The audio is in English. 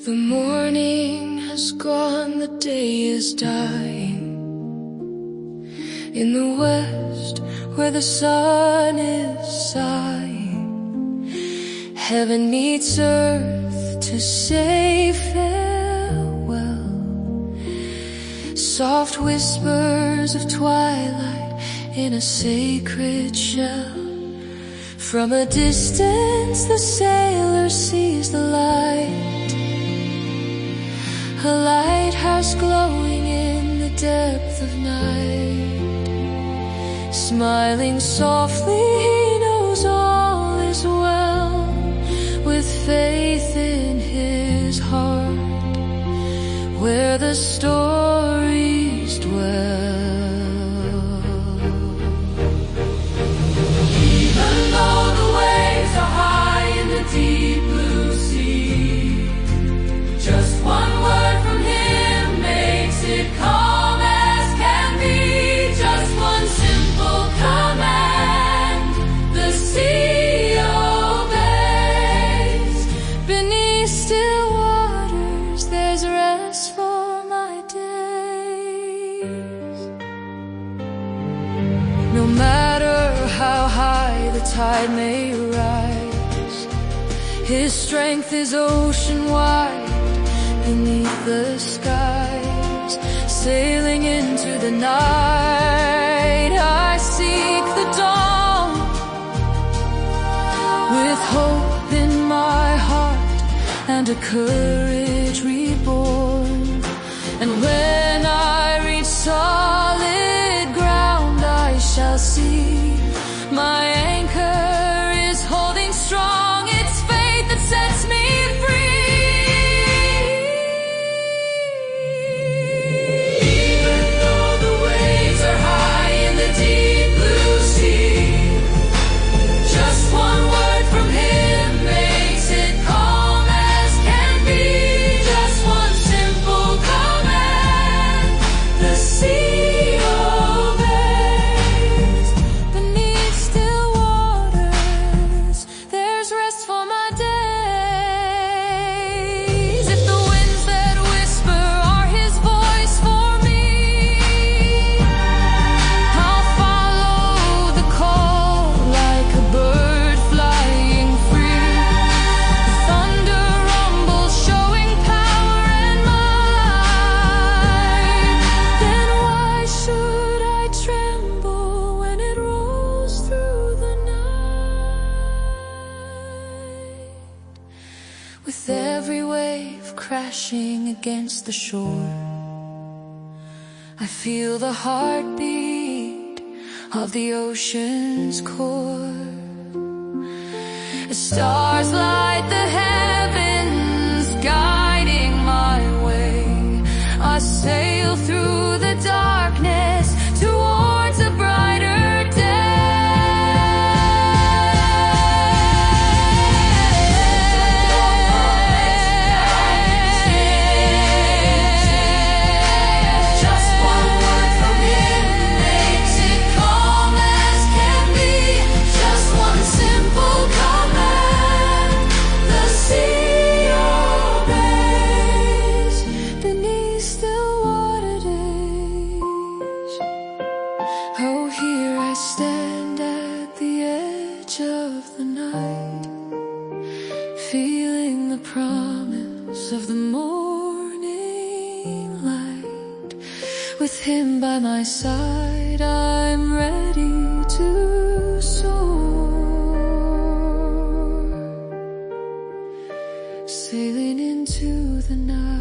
The morning has gone, the day is dying. In the west, where the sun is sighing, heaven meets earth to say farewell. Soft whispers of twilight in a sacred shell. From a distance the sailor sees the light, a lighthouse glowing in the depth of night. Smiling softly, he knows all is well, with faith in his heart, where the stories dwell. Even though the waves are high in the deep blue sea, just one word from him makes it calm as can be. Just one simple command, the sea obeys. Beneath still waters there's rest for my days. No matter how high the tide may rise, his strength is ocean wide. Beneath the skies, sailing into the night, I seek the dawn, with hope in my heart and a courage reborn. And when I reach solid ground, I shall see my anchor is holding strong. It's faith that sets me free. With every wave crashing against the shore, I feel the heartbeat of the ocean's core. As stars light the heavens, guiding my way, I sail through the darkness towards a brighter day. Oh, here I stand at the edge of the night, feeling the promise of the morning light. With him by my side, I'm ready to soar, sailing into the night.